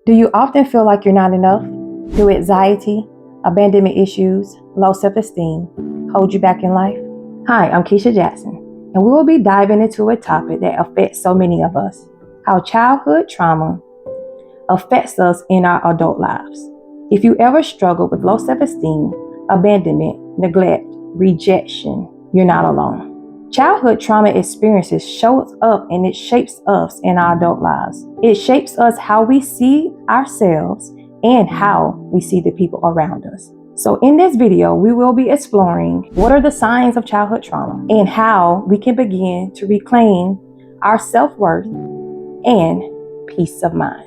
Do you often feel like you're not enough? Do anxiety, abandonment issues, low self-esteem hold you back in life? Hi, I'm Keisha Jackson, and we will be diving into a topic that affects so many of us: how childhood trauma affects us in our adult lives. If you ever struggle with low self-esteem, abandonment, neglect, rejection, you're not alone. Childhood trauma experiences shows up and it shapes us in our adult lives. It shapes us how we see ourselves and how we see the people around us. So in this video, we will be exploring what are the signs of childhood trauma and how we can begin to reclaim our self-worth and peace of mind.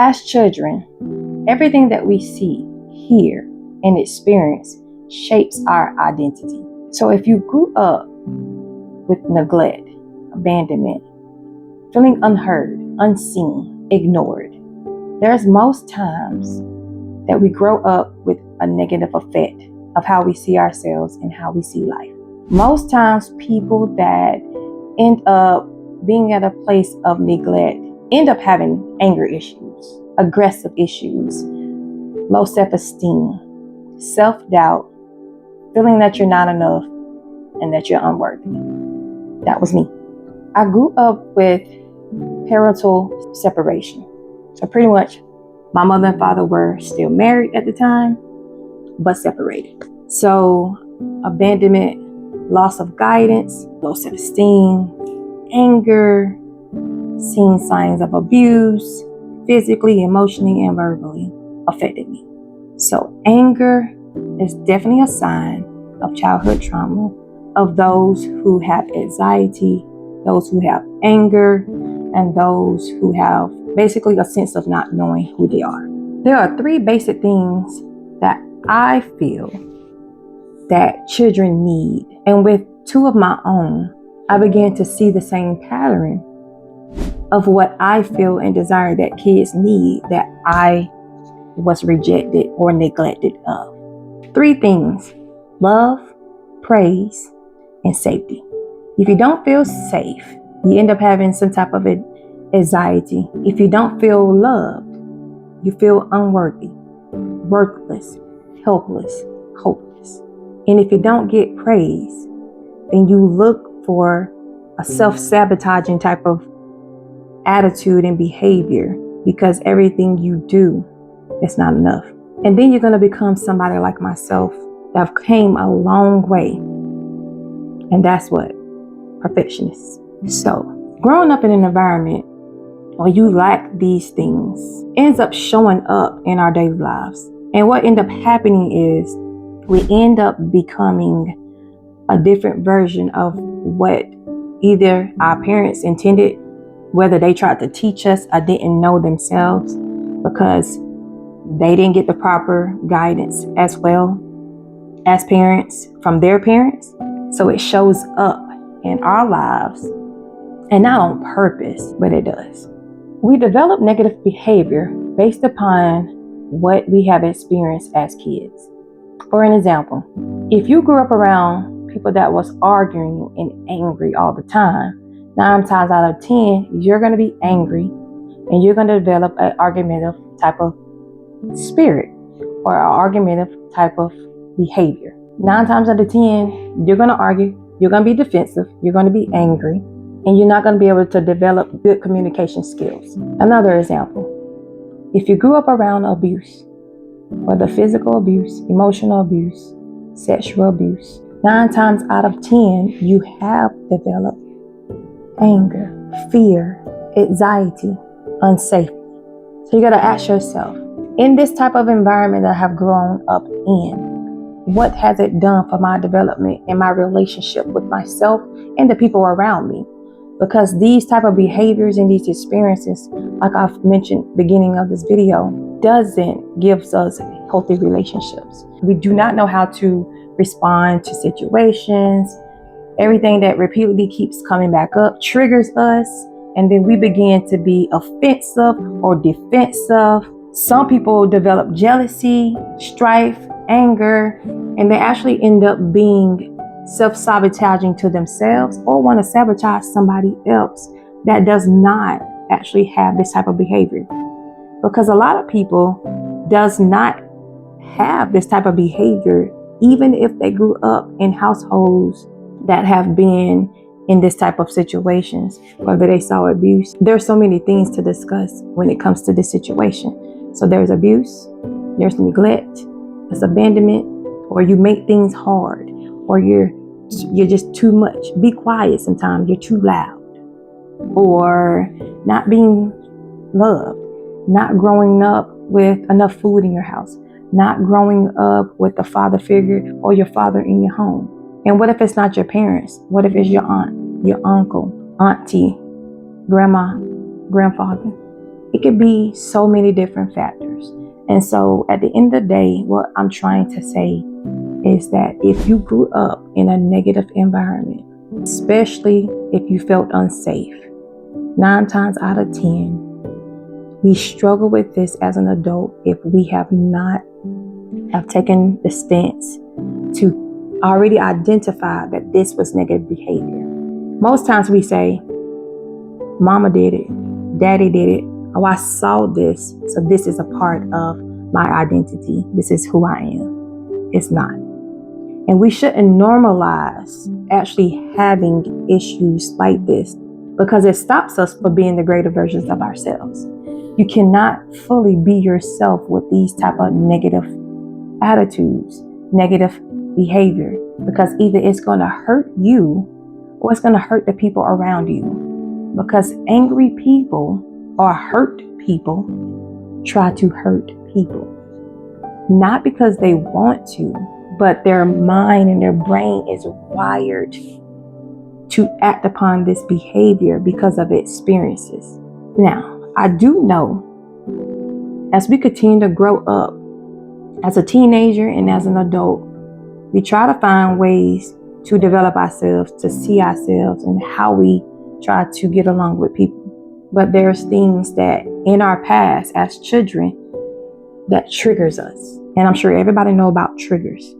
As children, everything that we see, hear, and experience shapes our identity. So if you grew up with neglect, abandonment, feeling unheard, unseen, ignored, there's most times that we grow up with a negative effect of how we see ourselves and how we see life. Most times people that end up being at a place of neglect end up having anger issues, aggressive issues, low self-esteem, self-doubt, feeling that you're not enough and that you're unworthy. That was me. I grew up with parental separation. So pretty much my mother and father were still married at the time, but separated. So abandonment, loss of guidance, low self-esteem, anger, seeing signs of abuse, physically, emotionally, and verbally affected me. So anger is definitely a sign of childhood trauma, of those who have anxiety, those who have anger, and those who have basically a sense of not knowing who they are. There are three basic things that I feel that children need. And with two of my own, I began to see the same pattern of what I feel and desire that kids need that I was rejected or neglected of. Three things: love, praise, and safety. If you don't feel safe, you end up having some type of anxiety. If you don't feel loved, you feel unworthy, worthless, helpless, hopeless. And if you don't get praise, then you look for a self-sabotaging type of attitude and behavior because everything you do is not enough. And then you're going to become somebody like myself that have came a long way. And that's what? Perfectionists. So growing up in an environment where you lack these things ends up showing up in our daily lives. And what ends up happening is we end up becoming a different version of what either our parents intended, whether they tried to teach us or didn't know themselves because they didn't get the proper guidance as well as parents from their parents. So it shows up in our lives, and not on purpose, but it does. We develop negative behavior based upon what we have experienced as kids. For an example, if you grew up around people that was arguing and angry all the time, 9 times out of 10, you're going to be angry and you're going to develop an argumentative type of spirit or an argumentative type of behavior. 9 times out of 10, you're going to argue, you're going to be defensive, you're going to be angry, and you're not going to be able to develop good communication skills. Another example, if you grew up around abuse, whether physical abuse, emotional abuse, sexual abuse, 9 times out of 10, you have developed anger, fear, anxiety, unsafety. So you got to ask yourself, in this type of environment that I have grown up in, what has it done for my development and my relationship with myself and the people around me? Because these type of behaviors and these experiences, like I've mentioned beginning of this video, doesn't give us healthy relationships. We do not know how to respond to situations. Everything that repeatedly keeps coming back up triggers us, and then we begin to be offensive or defensive Some people develop jealousy, strife, anger, and they actually end up being self-sabotaging to themselves or want to sabotage somebody else that does not actually have this type of behavior. Because a lot of people does not have this type of behavior, even if they grew up in households that have been in this type of situations, whether they saw abuse. There's so many things to discuss when it comes to this situation. So there's abuse, there's neglect, there's abandonment, or you make things hard, or you're just too much. Be quiet sometimes, you're too loud, or not being loved, not growing up with enough food in your house, not growing up with a father figure or your father in your home. And what if it's not your parents? What if it's your aunt, your uncle, auntie, grandma, grandfather? It could be so many different factors. And so at the end of the day, what I'm trying to say is that if you grew up in a negative environment, especially if you felt unsafe, 9 times out of 10, we struggle with this as an adult if we have not taken the stance to already identify that this was negative behavior. Most times we say, mama did it, daddy did it, oh, I saw this, so this is a part of my identity. This is who I am. It's not. And we shouldn't normalize actually having issues like this because it stops us from being the greater versions of ourselves. You cannot fully be yourself with these type of negative attitudes, negative behavior, because either it's going to hurt you or it's going to hurt the people around you. Because angry people or hurt people try to hurt people. Not because they want to, but their mind and their brain is wired to act upon this behavior because of experiences. Now, I do know as we continue to grow up as a teenager and as an adult, we try to find ways to develop ourselves, to see ourselves and how we try to get along with people. But there's things that in our past as children that triggers us. And I'm sure everybody know about triggers.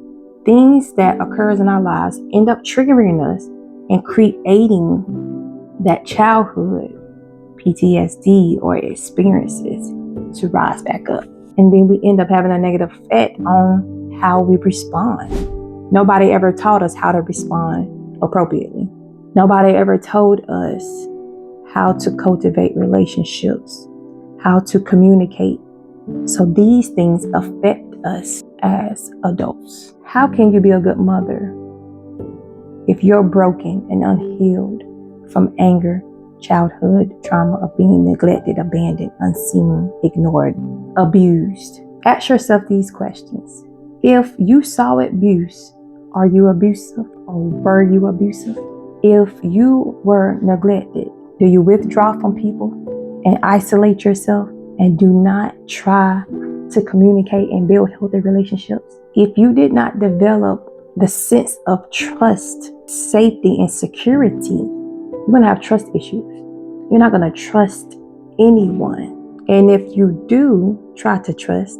Things that occurs in our lives end up triggering us and creating that childhood PTSD or experiences to rise back up. And then we end up having a negative effect on how we respond. Nobody ever taught us how to respond appropriately. Nobody ever told us how to cultivate relationships, how to communicate. So these things affect us as adults. How can you be a good mother if you're broken and unhealed from anger, childhood trauma of being neglected, abandoned, unseen, ignored, abused? Ask yourself these questions. If you saw abuse, are you abusive or were you abusive? If you were neglected, do you withdraw from people and isolate yourself and do not try to communicate and build healthy relationships? If you did not develop the sense of trust, safety, and security, you're going to have trust issues. You're not going to trust anyone. And if you do try to trust,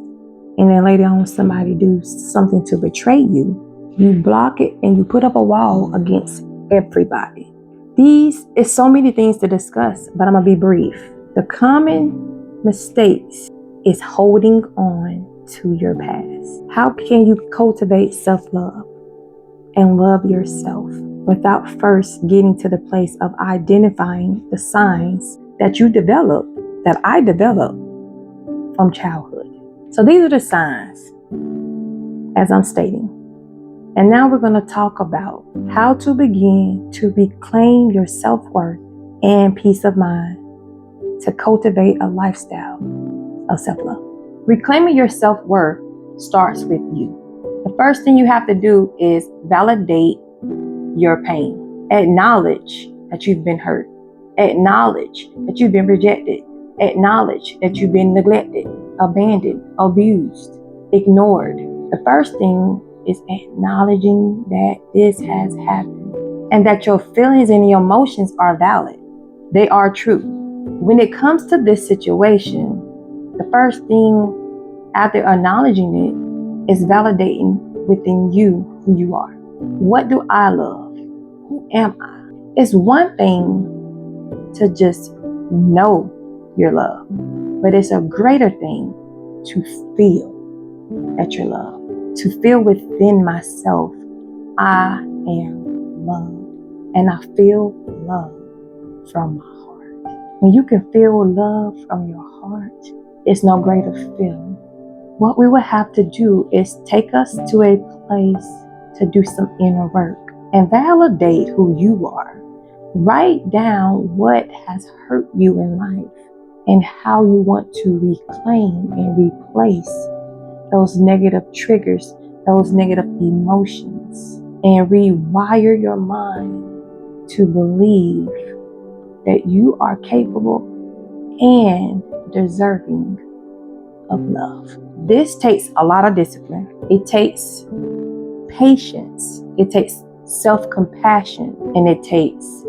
and then later on somebody do something to betray you, you block it and you put up a wall against everybody. These is so many things to discuss, but I'm going to be brief. The common mistakes is holding on to your past. How can you cultivate self-love and love yourself without first getting to the place of identifying the signs that you develop, that I developed from childhood? So these are the signs, as I'm stating. And now we're going to talk about how to begin to reclaim your self-worth and peace of mind to cultivate a lifestyle of self-love. Reclaiming your self-worth starts with you. The first thing you have to do is validate your pain. Acknowledge that you've been hurt. Acknowledge that you've been rejected. Acknowledge that you've been neglected, abandoned, abused, ignored. The first thing is acknowledging that this has happened and that your feelings and your emotions are valid. They are true. When it comes to this situation, The first thing after acknowledging it is validating within you who you are. What do I love? Who am I? It's one thing to just know you're loved, but it's a greater thing to feel that you're loved, to feel within myself, I am loved, and I feel love from my heart. When you can feel love from your heart, it's no greater feeling. What we would have to do is take us to a place to do some inner work and validate who you are. Write down what has hurt you in life and how you want to reclaim and replace those negative triggers, those negative emotions, and rewire your mind to believe that you are capable and deserving of love. This takes a lot of discipline. It takes patience. It takes self-compassion, and it takes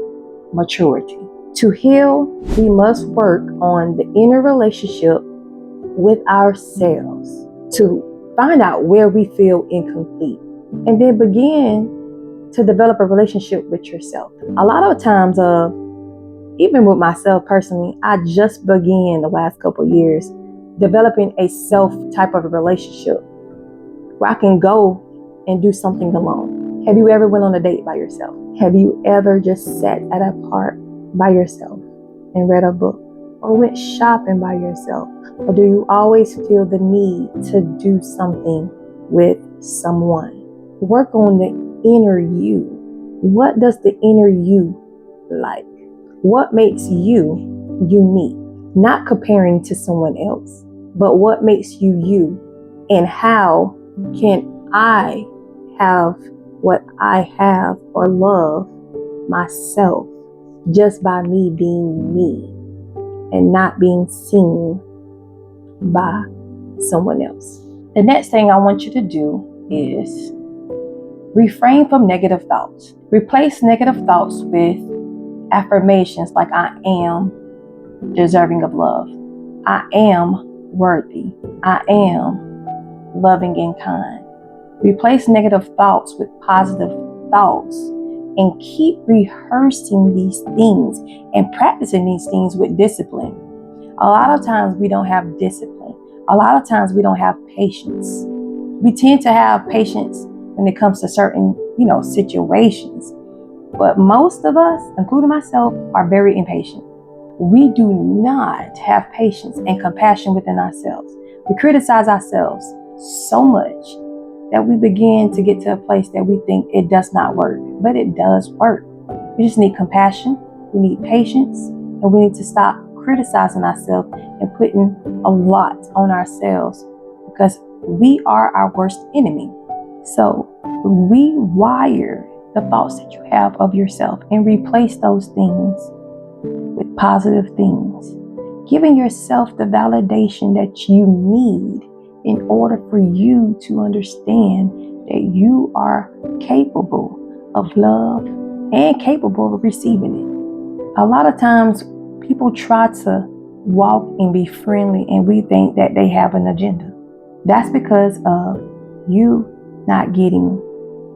maturity. To heal, we must work on the inner relationship with ourselves to find out where we feel incomplete, and then begin to develop a relationship with yourself. A lot of times, even with myself personally, I just began the last couple of years developing a self type of a relationship where I can go and do something alone. Have you ever went on a date by yourself? Have you ever just sat at a park by yourself and read a book? Or went shopping by yourself? Or do you always feel the need to do something with someone? Work on the inner you. What does the inner you like? What makes you unique? Not comparing to someone else, but what makes you you? And how can I have what I have or love myself just by me being me and not being seen by someone else? The next thing I want you to do is refrain from negative thoughts. Replace negative thoughts with affirmations like I am deserving of love. I am worthy. I am loving and kind. Replace negative thoughts with positive thoughts and keep rehearsing these things and practicing these things with discipline. A lot of times we don't have discipline. A lot of times we don't have patience. We tend to have patience when it comes to certain, situations. But most of us, including myself, are very impatient. We do not have patience and compassion within ourselves. We criticize ourselves so much that we begin to get to a place that we think it does not work, but it does work. We just need compassion, we need patience, and we need to stop criticizing ourselves and putting a lot on ourselves because we are our worst enemy. So rewire the thoughts that you have of yourself and replace those things with positive things, giving yourself the validation that you need in order for you to understand that you are capable of love and capable of receiving it. A lot of times people try to walk and be friendly and we think that they have an agenda. That's because of you not getting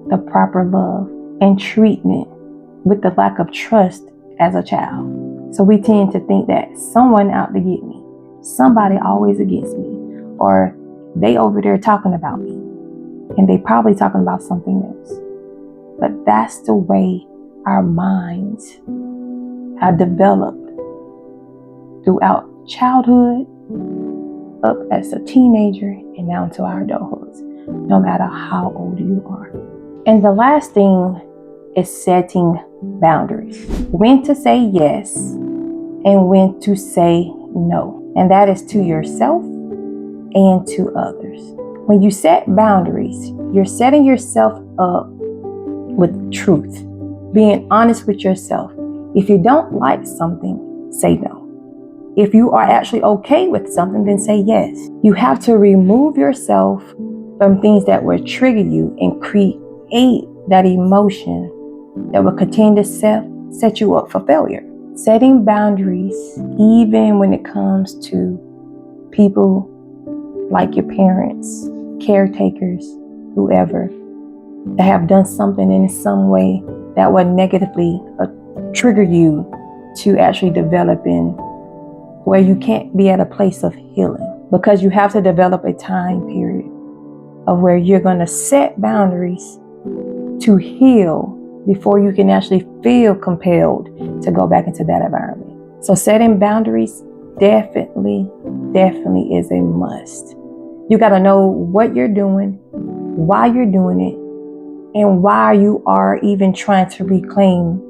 the proper love and treatment with the lack of trust as a child. So we tend to think that someone out to get me, somebody always against me, or they over there talking about me, and they probably talking about something else. But that's the way our minds have developed throughout childhood, up as a teenager, and now into our adulthood, no matter how old you are. And the last thing is setting boundaries. When to say yes and when to say no. And that is to yourself and to others. When you set boundaries, you're setting yourself up with truth, being honest with yourself. If you don't like something, say no. If you are actually okay with something, then say yes. You have to remove yourself from things that will trigger you and create that emotion that will continue to set you up for failure. Setting boundaries, even when it comes to people like your parents, caretakers, whoever, that have done something in some way that would negatively trigger you to actually developing where you can't be at a place of healing, because you have to develop a time period of where you're going to set boundaries to heal before you can actually feel compelled to go back into that environment. So setting boundaries definitely is a must. You got to know what you're doing, why you're doing it, and why you are even trying to reclaim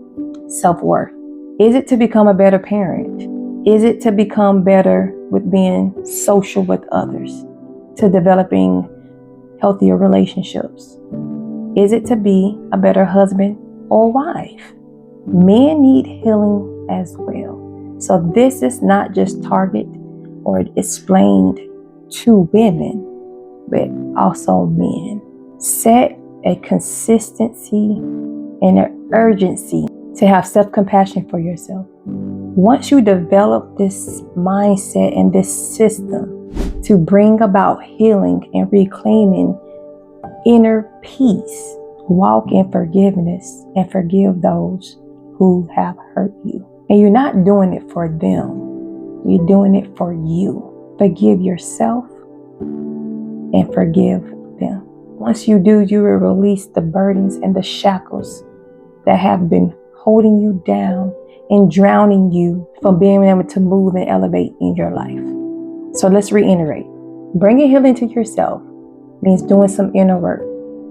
self-worth. Is it to become a better parent? Is it to become better with being social with others? To developing healthier relationships? Is it to be a better husband or wife? Men need healing as well. So this is not just targeted or explained to women, but also men. Set a consistency and an urgency to have self-compassion for yourself. Once you develop this mindset and this system to bring about healing and reclaiming inner peace, walk in forgiveness and forgive those who have hurt you. And you're not doing it for them. You're doing it for you. Forgive yourself and forgive them. Once you do, you will release the burdens and the shackles that have been holding you down and drowning you from being able to move and elevate in your life. So let's reiterate. Bringing healing to yourself means doing some inner work.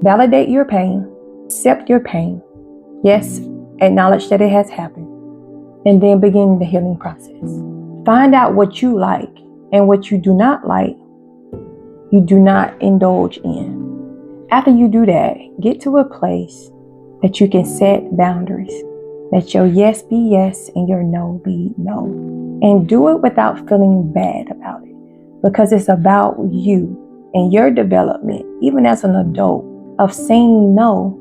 Validate your pain. Accept your pain. Yes, acknowledge that it has happened. And then begin the healing process. Find out what you like and what you do not like, you do not indulge in. After you do that, get to a place that you can set boundaries. Let your yes be yes and your no be no. And do it without feeling bad about it. Because it's about you and your development, even as an adult, of saying no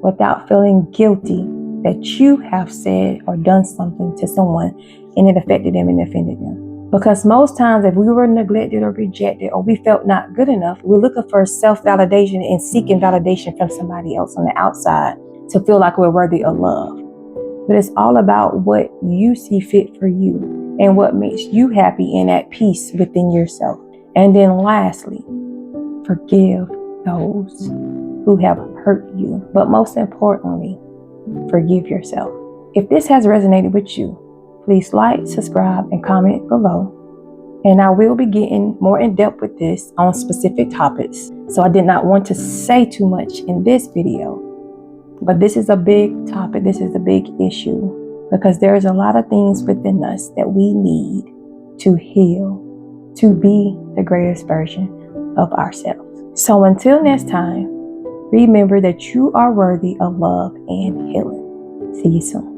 without feeling guilty that you have said or done something to someone and it affected them and offended them. Because most times if we were neglected or rejected or we felt not good enough, we're looking for self-validation and seeking validation from somebody else on the outside to feel like we're worthy of love. But it's all about what you see fit for you and what makes you happy and at peace within yourself. And then lastly, forgive those who have hurt you. But most importantly, forgive yourself. If this has resonated with you, please like, subscribe, and comment below. And I will be getting more in depth with this on specific topics. So I did not want to say too much in this video. But this is a big topic. This is a big issue because there's a lot of things within us that we need to heal, to be the greatest version of ourselves. So until next time, remember that you are worthy of love and healing. See you soon.